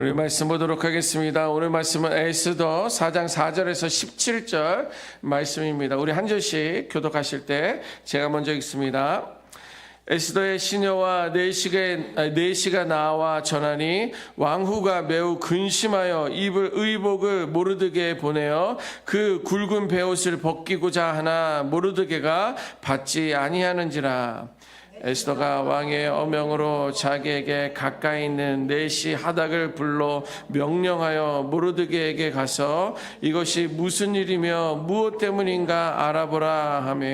우리 말씀 보도록 하겠습니다. 오늘 말씀은 에스더 4장 4절에서 17절 말씀입니다. 우리 한 절씩 교독하실 때 제가 먼저 읽습니다. 에스더의 시녀와 네시가 나와 전하니 왕후가 매우 근심하여 입을 의복을 모르드게에 보내어 그 굵은 베옷을 벗기고자 하나 모르드게가 받지 아니하는지라. 에스더가 왕의 어명으로 자기에게 가까이 있는 네시 하닥을 불러 명령하여 모르드게에게 가서 이것이 무슨 일이며 무엇 때문인가 알아보라 하며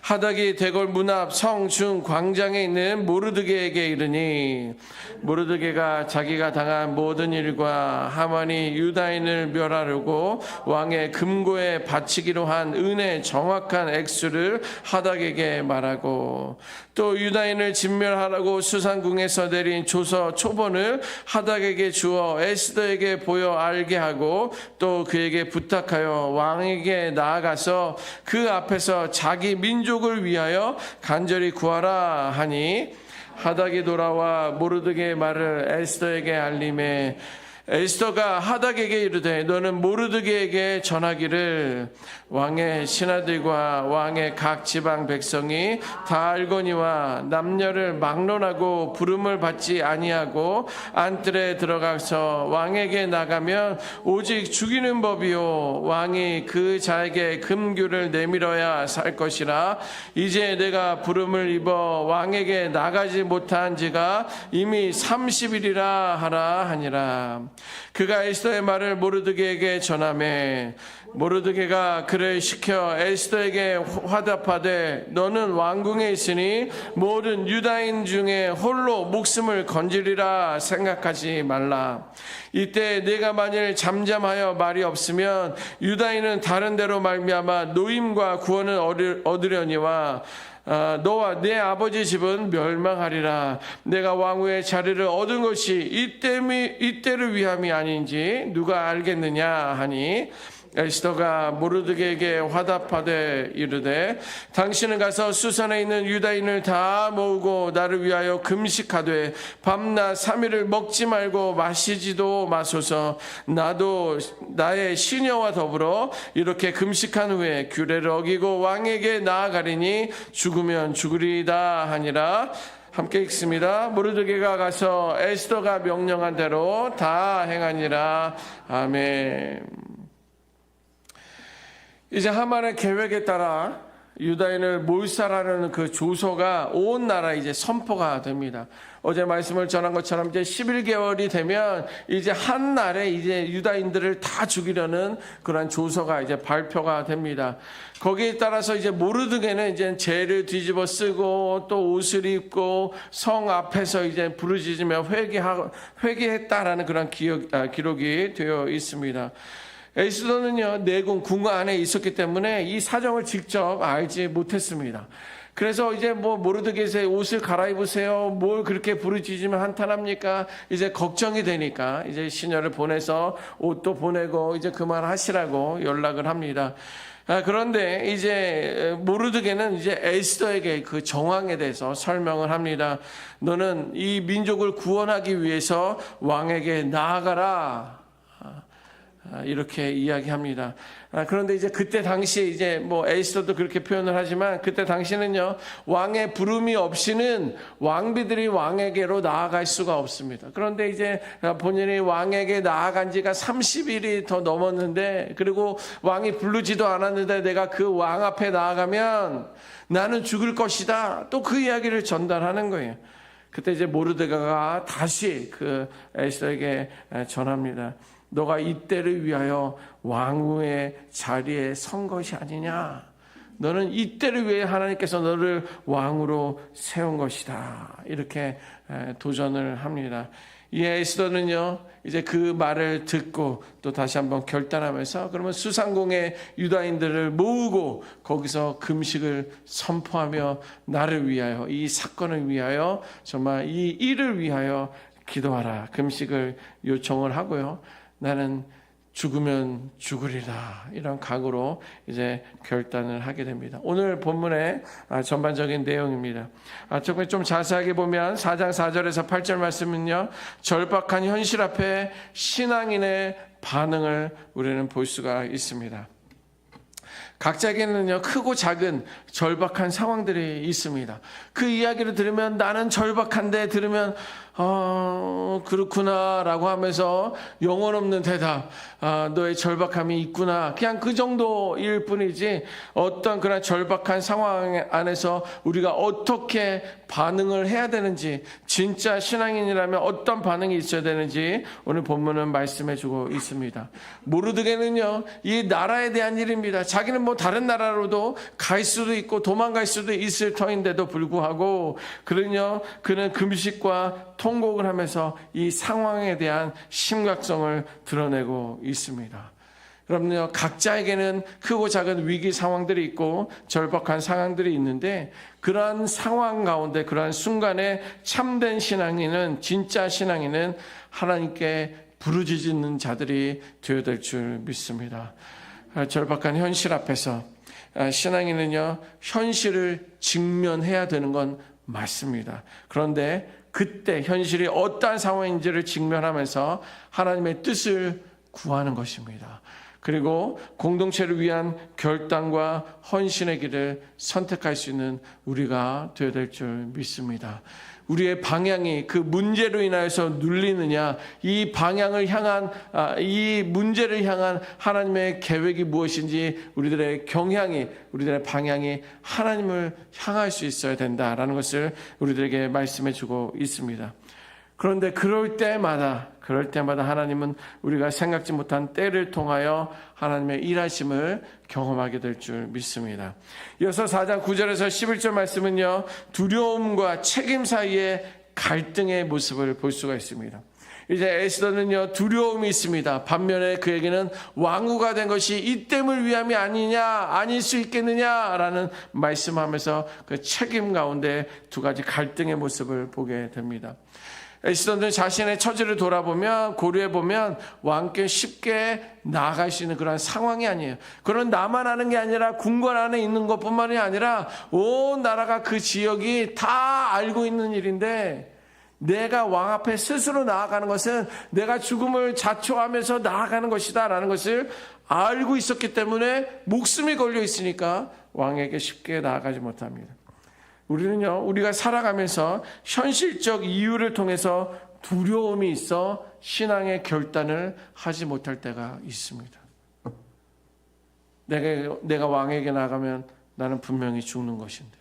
하닥이 대궐 문 앞 성중 광장에 있는 모르드게에게 이르니 모르드게가 자기가 당한 모든 일과 하만이 유다인을 멸하려고 왕의 금고에 바치기로 한 은의 정확한 액수를 하닥에게 말하고 또 유다인을 진멸하라고 수산궁에서 내린 조서 초본을 하닥에게 주어 에스더에게 보여 알게 하고 또 그에게 부탁하여 왕에게 나아가서 그 앞에서 자기 민족을 위하여 간절히 구하라 하니 하닥이 돌아와 모르드게의 말을 에스더에게 알림해 에스더가 하닥에게 이르되 너는 모르드게에게 전하기를 왕의 신하들과 왕의 각 지방 백성이 다 알거니와 남녀를 막론하고 부름을 받지 아니하고 안뜰에 들어가서 왕에게 나가면 오직 죽이는 법이요 왕이 그 자에게 금규를 내밀어야 살 것이라. 이제 내가 부름을 입어 왕에게 나가지 못한 지가 이미 30일이라 하라 하니라. 그가 에스더의 말을 모르드게에게 전하매 모르드게가 그를 시켜 에스더에게 화답하되 너는 왕궁에 있으니 모든 유다인 중에 홀로 목숨을 건지리라 생각하지 말라. 이때 네가 만일 잠잠하여 말이 없으면 유다인은 다른 데로 말미암아 노임과 구원을 얻으려니와 너와 내 아버지 집은 멸망하리라. 내가 왕후의 자리를 얻은 것이 이때를 위함이 아닌지 누가 알겠느냐 하니 에스더가 모르드게에게 화답하되 이르되 당신은 가서 수산에 있는 유다인을 다 모으고 나를 위하여 금식하되 밤낮 3일을 먹지 말고 마시지도 마소서. 나도 나의 시녀와 더불어 이렇게 금식한 후에 규례를 어기고 왕에게 나아가리니 죽으면 죽으리이다 하니라. 함께 읽습니다. 모르드게가 가서 에스더가 명령한 대로 다 행하니라. 아멘. 이제 하만의 계획에 따라 유다인을 몰살하는 그 조서가 온 나라에 이제 선포가 됩니다. 어제 말씀을 전한 것처럼 이제 11개월이 되면 이제 한 날에 이제 유다인들을 다 죽이려는 그런 조서가 이제 발표가 됩니다. 거기에 따라서 이제 모르드게는 이제 죄를 뒤집어 쓰고 또 옷을 입고 성 앞에서 이제 부르짖으며 회개했다라는 그런 기록이 되어 있습니다. 에스더는요, 내궁 안에 있었기 때문에 이 사정을 직접 알지 못했습니다. 그래서 이제 모르드게의 옷을 갈아입으세요. 뭘 그렇게 부르짖으면 한탄합니까? 이제 걱정이 되니까 이제 시녀를 보내서 옷도 보내고 이제 그만하시라고 연락을 합니다. 그런데 이제 모르드게는 이제 에스더에게 그 정황에 대해서 설명을 합니다. 너는 이 민족을 구원하기 위해서 왕에게 나아가라. 이렇게 이야기합니다. 그런데 이제 그때 당시 이제 에스더도 그렇게 표현을 하지만 그때 당시는요, 왕의 부름이 없이는 왕비들이 왕에게로 나아갈 수가 없습니다. 그런데 이제 본인이 왕에게 나아간 지가 30일이 더 넘었는데, 그리고 왕이 부르지도 않았는데 내가 그 왕 앞에 나아가면 나는 죽을 것이다. 또 그 이야기를 전달하는 거예요. 그때 이제 모르드게가 다시 그 에스더에게 전합니다. 너가 이때를 위하여 왕후의 자리에 선 것이 아니냐. 너는 이때를 위해 하나님께서 너를 왕으로 세운 것이다. 이렇게 도전을 합니다. 이 에스더는요, 이제 그 말을 듣고 또 다시 한번 결단하면서 그러면 수산궁에 유다인들을 모으고 거기서 금식을 선포하며 나를 위하여, 이 사건을 위하여, 정말 이 일을 위하여 기도하라. 금식을 요청을 하고요. 나는 죽으면 죽으리라, 이런 각오로 이제 결단을 하게 됩니다. 오늘 본문의 전반적인 내용입니다. 조금 좀 자세하게 보면 4장 4절에서 8절 말씀은요, 절박한 현실 앞에 신앙인의 반응을 우리는 볼 수가 있습니다. 각자에게는요, 크고 작은 절박한 상황들이 있습니다. 그 이야기를 들으면 나는 절박한데, 들으면 그렇구나 라고 하면서 영혼 없는 대답, 너의 절박함이 있구나, 그냥 그 정도일 뿐이지, 어떤 그런 절박한 상황 안에서 우리가 어떻게 반응을 해야 되는지, 진짜 신앙인이라면 어떤 반응이 있어야 되는지 오늘 본문은 말씀해 주고 있습니다. 모르드게는요, 이 나라에 대한 일입니다. 자기는 뭐 다른 나라로도 갈 수도 있고 도망갈 수도 있을 터인데도 불구하고 그는 금식과 통곡을 하면서 이 상황에 대한 심각성을 드러내고 있습니다. 여러분요, 각자에게는 크고 작은 위기 상황들이 있고 절박한 상황들이 있는데, 그러한 상황 가운데, 그러한 순간에 참된 신앙인은, 진짜 신앙인은 하나님께 부르짖는 자들이 되어야 될 줄 믿습니다. 절박한 현실 앞에서 신앙인은요, 현실을 직면해야 되는 건 맞습니다. 그런데 그때 현실이 어떠한 상황인지를 직면하면서 하나님의 뜻을 구하는 것입니다. 그리고 공동체를 위한 결단과 헌신의 길을 선택할 수 있는 우리가 되어야 될 줄 믿습니다. 우리의 방향이 그 문제로 인하여서 눌리느냐, 이 방향을 향한, 이 문제를 향한 하나님의 계획이 무엇인지, 우리들의 경향이, 우리들의 방향이 하나님을 향할 수 있어야 된다라는 것을 우리들에게 말씀해 주고 있습니다. 그런데 그럴 때마다 하나님은 우리가 생각지 못한 때를 통하여 하나님의 일하심을 경험하게 될 줄 믿습니다. 이어서 4장 9절에서 11절 말씀은요, 두려움과 책임 사이의 갈등의 모습을 볼 수가 있습니다. 이제 에스더는요, 두려움이 있습니다. 반면에 그에게는 왕후가 된 것이 이때물 위함이 아닐 수 있겠느냐라는 말씀하면서 그 책임 가운데 두 가지 갈등의 모습을 보게 됩니다. 에스더는 자신의 처지를 돌아보면, 고려해보면 왕께 쉽게 나아갈 수 있는 그런 상황이 아니에요. 그런 나만 아는 게 아니라 궁궐 안에 있는 것뿐만이 아니라 온 나라가, 그 지역이 다 알고 있는 일인데, 내가 왕 앞에 스스로 나아가는 것은 내가 죽음을 자초하면서 나아가는 것이다 라는 것을 알고 있었기 때문에 목숨이 걸려 있으니까 왕에게 쉽게 나아가지 못합니다. 우리는요, 우리가 살아가면서 현실적 이유를 통해서 두려움이 있어 신앙의 결단을 하지 못할 때가 있습니다. 내가 왕에게 나가면 나는 분명히 죽는 것인데,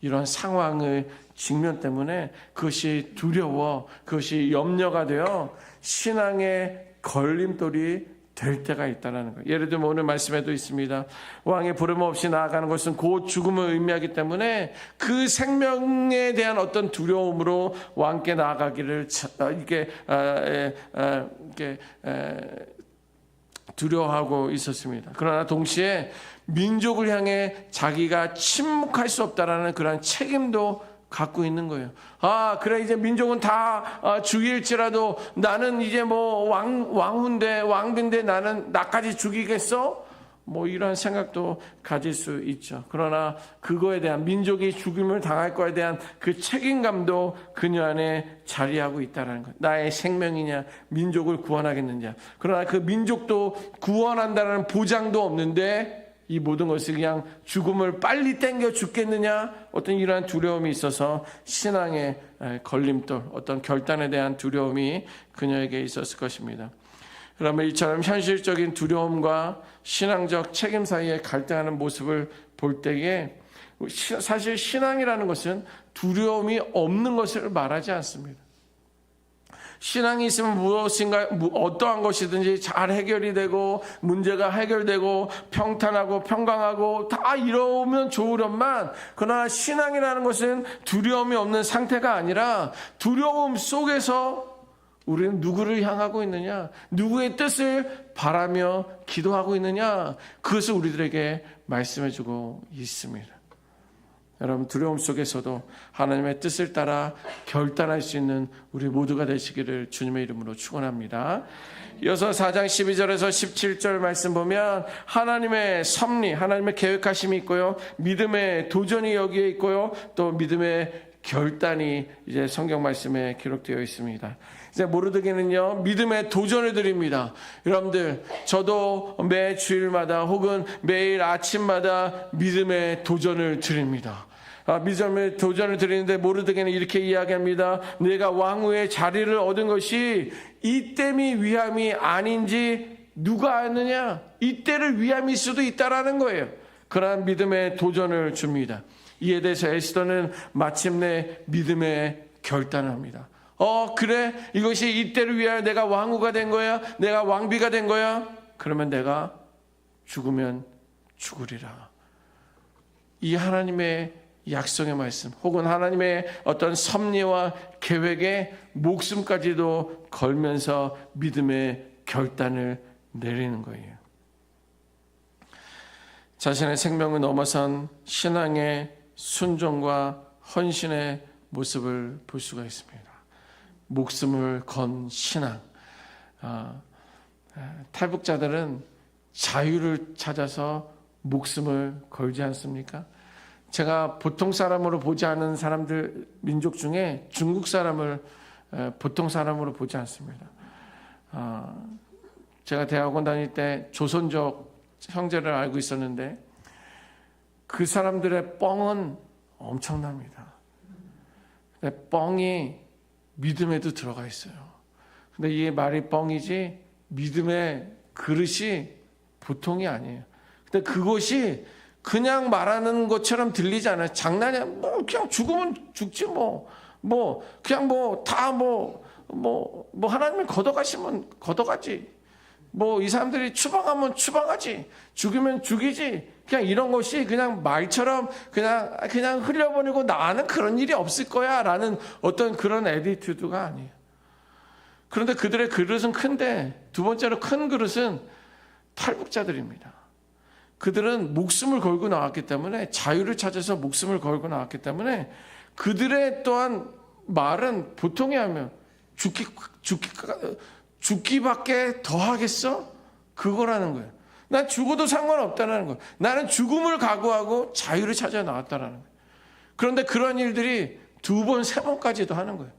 이런 상황의 직면 때문에 그것이 두려워, 그것이 염려가 되어 신앙의 걸림돌이 될 때가 있다는 거예요. 예를 들면 오늘 말씀에도 있습니다. 왕의 부름 없이 나아가는 것은 곧 죽음을 의미하기 때문에 그 생명에 대한 어떤 두려움으로 왕께 나아가기를 두려워하고 있었습니다. 그러나 동시에 민족을 향해 자기가 침묵할 수 없다라는 그런 책임도 갖고 있는 거예요. 그래, 이제 민족은 다 죽일지라도 나는 이제 뭐 왕비인데 나까지 죽이겠어? 뭐 이런 생각도 가질 수 있죠. 그러나 그거에 대한, 민족이 죽임을 당할 거에 대한 그 책임감도 그녀 안에 자리하고 있다는 것. 나의 생명이냐, 민족을 구원하겠느냐. 그러나 그 민족도 구원한다는 보장도 없는데 이 모든 것을 그냥 죽음을 빨리 땡겨 죽겠느냐, 어떤 이러한 두려움이 있어서 신앙의 걸림돌, 어떤 결단에 대한 두려움이 그녀에게 있었을 것입니다. 그러면 이처럼 현실적인 두려움과 신앙적 책임 사이에 갈등하는 모습을 볼 때에, 사실 신앙이라는 것은 두려움이 없는 것을 말하지 않습니다. 신앙이 있으면 무엇인가, 어떠한 것이든지 잘 해결이 되고, 문제가 해결되고, 평탄하고 평강하고 다 이러면 좋으련만, 그러나 신앙이라는 것은 두려움이 없는 상태가 아니라, 두려움 속에서 우리는 누구를 향하고 있느냐, 누구의 뜻을 바라며 기도하고 있느냐, 그것을 우리들에게 말씀해주고 있습니다. 여러분 두려움 속에서도 하나님의 뜻을 따라 결단할 수 있는 우리 모두가 되시기를 주님의 이름으로 축원합니다. 이어서 4장 12절에서 17절 말씀 보면 하나님의 섭리, 하나님의 계획하심이 있고요, 믿음의 도전이 여기에 있고요, 또 믿음의 결단이 이제 성경 말씀에 기록되어 있습니다. 이제 모르드게는요, 믿음의 도전을 드립니다. 여러분들, 저도 매 주일마다 혹은 매일 아침마다 믿음의 도전을 드립니다. 믿음의 도전을 드리는데 모르드게는 이렇게 이야기합니다. 내가 왕후의 자리를 얻은 것이 이때미 위함이 아닌지 누가 아느냐? 이때를 위함일 수도 있다라는 거예요. 그러한 믿음의 도전을 줍니다. 이에 대해서 에스더는 마침내 믿음의 결단을 합니다. 그래? 이것이 이때를 위하여 내가 왕후가 된 거야? 내가 왕비가 된 거야? 그러면 내가 죽으면 죽으리라. 이 하나님의 약속의 말씀, 혹은 하나님의 어떤 섭리와 계획에 목숨까지도 걸면서 믿음의 결단을 내리는 거예요. 자신의 생명을 넘어선 신앙의 순종과 헌신의 모습을 볼 수가 있습니다. 목숨을 건 신앙. 탈북자들은 자유를 찾아서 목숨을 걸지 않습니까? 제가 보통 사람으로 보지 않은 사람들, 민족 중에 중국 사람을 보통 사람으로 보지 않습니다. 제가 대학원 다닐 때 조선족 형제를 알고 있었는데 그 사람들의 뻥은 엄청납니다. 근데 뻥이 믿음에도 들어가 있어요. 근데 이 말이 뻥이지 믿음의 그릇이 보통이 아니에요. 근데 그것이 그냥 말하는 것처럼 들리지 않아요. 장난이야. 뭐 그냥 죽으면 죽지 그냥 하나님이 걷어가시면 걷어가지. 이 사람들이 추방하면 추방하지. 죽이면 죽이지. 그냥 이런 것이 그냥 말처럼 그냥 흘려보내고 나는 그런 일이 없을 거야 라는 어떤 그런 애티튜드가 아니에요. 그런데 그들의 그릇은 큰데, 두 번째로 큰 그릇은 탈북자들입니다. 그들은 목숨을 걸고 나왔기 때문에, 자유를 찾아서 목숨을 걸고 나왔기 때문에 그들의 또한 말은 보통이 하면 죽기밖에 더 하겠어? 그거라는 거예요. 난 죽어도 상관없다는 거예요. 나는 죽음을 각오하고 자유를 찾아 나왔다는 거예요. 그런데 그런 일들이 2번, 3번까지도 하는 거예요.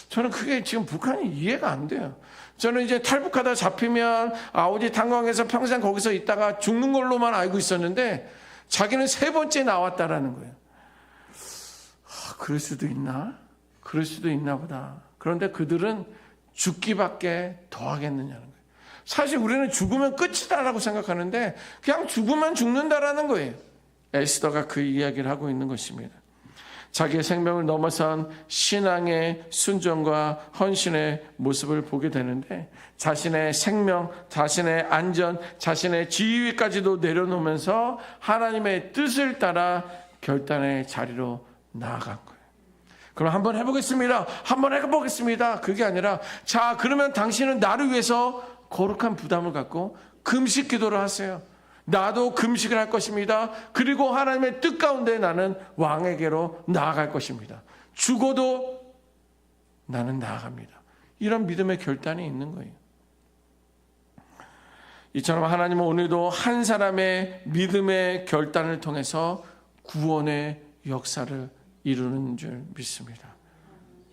저는 그게 지금 북한이 이해가 안 돼요. 저는 이제 탈북하다 잡히면 아우지 탄광에서 평생 거기서 있다가 죽는 걸로만 알고 있었는데 자기는 3번째 나왔다라는 거예요. 그럴 수도 있나? 그럴 수도 있나 보다. 그런데 그들은 죽기밖에 더 하겠느냐는 거예요. 사실 우리는 죽으면 끝이다라고 생각하는데 그냥 죽으면 죽는다라는 거예요. 에스더가 그 이야기를 하고 있는 것입니다. 자기의 생명을 넘어선 신앙의 순종과 헌신의 모습을 보게 되는데 자신의 생명, 자신의 안전, 자신의 지위까지도 내려놓으면서 하나님의 뜻을 따라 결단의 자리로 나아간 거예요. 그럼 한번 해보겠습니다. 한번 해보겠습니다. 그게 아니라 자, 그러면 당신은 나를 위해서 거룩한 부담을 갖고 금식 기도를 하세요. 나도 금식을 할 것입니다. 그리고 하나님의 뜻 가운데 나는 왕에게로 나아갈 것입니다. 죽어도 나는 나아갑니다. 이런 믿음의 결단이 있는 거예요. 이처럼 하나님은 오늘도 한 사람의 믿음의 결단을 통해서 구원의 역사를 이루는 줄 믿습니다.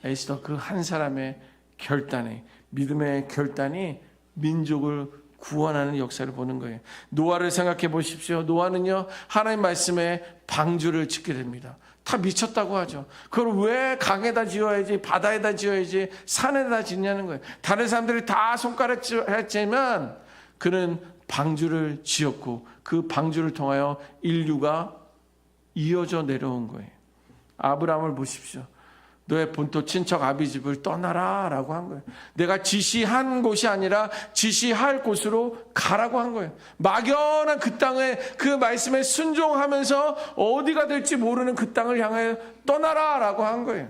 에스더 그 한 사람의 결단이, 믿음의 결단이 민족을 구원하는 역사를 보는 거예요. 노아를 생각해 보십시오. 노아는요, 하나님 말씀에 방주를 짓게 됩니다. 다 미쳤다고 하죠. 그걸 왜 강에다 지어야지, 바다에다 지어야지, 산에다 짓냐는 거예요. 다른 사람들이 다 손가락질 했지만 그는 방주를 지었고 그 방주를 통하여 인류가 이어져 내려온 거예요. 아브라함을 보십시오. 너의 본토 친척 아비집을 떠나라 라고 한 거예요. 내가 지시한 곳이 아니라 지시할 곳으로 가라고 한 거예요. 막연한 그 땅에, 그 말씀에 순종하면서 어디가 될지 모르는 그 땅을 향해 떠나라 라고 한 거예요.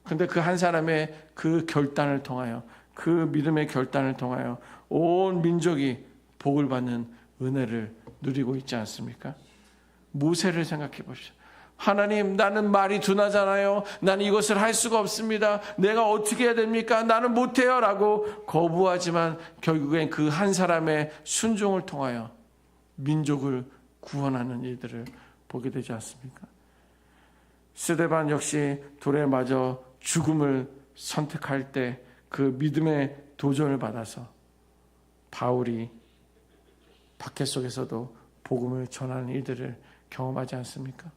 근데 그 한 사람의 그 결단을 통하여, 그 믿음의 결단을 통하여 온 민족이 복을 받는 은혜를 누리고 있지 않습니까? 모세를 생각해 보십시오. 하나님, 나는 말이 둔하잖아요. 나는 이것을 할 수가 없습니다. 내가 어떻게 해야 됩니까? 나는 못해요. 라고 거부하지만 결국엔 그 한 사람의 순종을 통하여 민족을 구원하는 일들을 보게 되지 않습니까? 스데반 역시 돌에 맞아 죽음을 선택할 때 그 믿음의 도전을 받아서 바울이 박해 속에서도 복음을 전하는 일들을 경험하지 않습니까?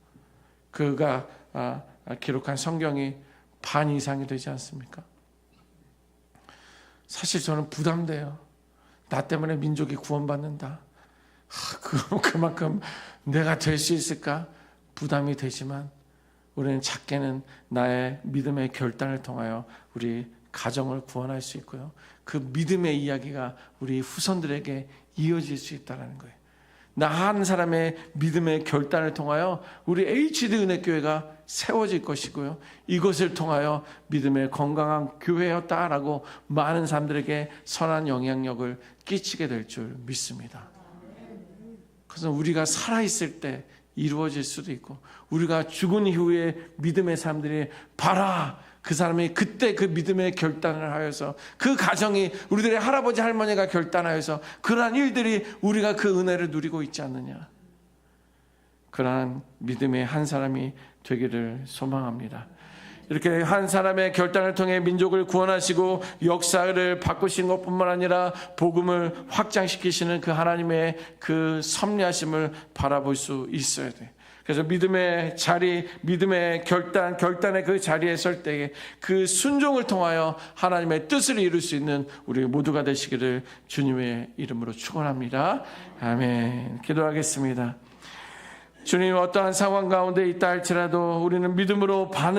그가 기록한 성경이 반 이상이 되지 않습니까? 사실 저는 부담돼요. 나 때문에 민족이 구원받는다. 그만큼 내가 될 수 있을까? 부담이 되지만 우리는 작게는 나의 믿음의 결단을 통하여 우리 가정을 구원할 수 있고요. 그 믿음의 이야기가 우리 후손들에게 이어질 수 있다는 거예요. 나 한 사람의 믿음의 결단을 통하여 우리 HD 은혜교회가 세워질 것이고요. 이것을 통하여 믿음의 건강한 교회였다라고 많은 사람들에게 선한 영향력을 끼치게 될 줄 믿습니다. 그래서 우리가 살아있을 때 이루어질 수도 있고, 우리가 죽은 이후에 믿음의 사람들이 봐라, 그 사람이 그때 그 믿음의 결단을 하여서, 그 가정이 우리들의 할아버지 할머니가 결단하여서 그러한 일들이 우리가 그 은혜를 누리고 있지 않느냐. 그러한 믿음의 한 사람이 되기를 소망합니다. 이렇게 한 사람의 결단을 통해 민족을 구원하시고 역사를 바꾸시는 것뿐만 아니라 복음을 확장시키시는 그 하나님의 그 섭리하심을 바라볼 수 있어야 돼. 그래서 믿음의 자리, 믿음의 결단의 그 자리에 설 때에 그 순종을 통하여 하나님의 뜻을 이룰 수 있는 우리 모두가 되시기를 주님의 이름으로 축원합니다. 아멘. 기도하겠습니다. 주님, 어떠한 상황 가운데 있다 할지라도 우리는 믿음으로 반응하는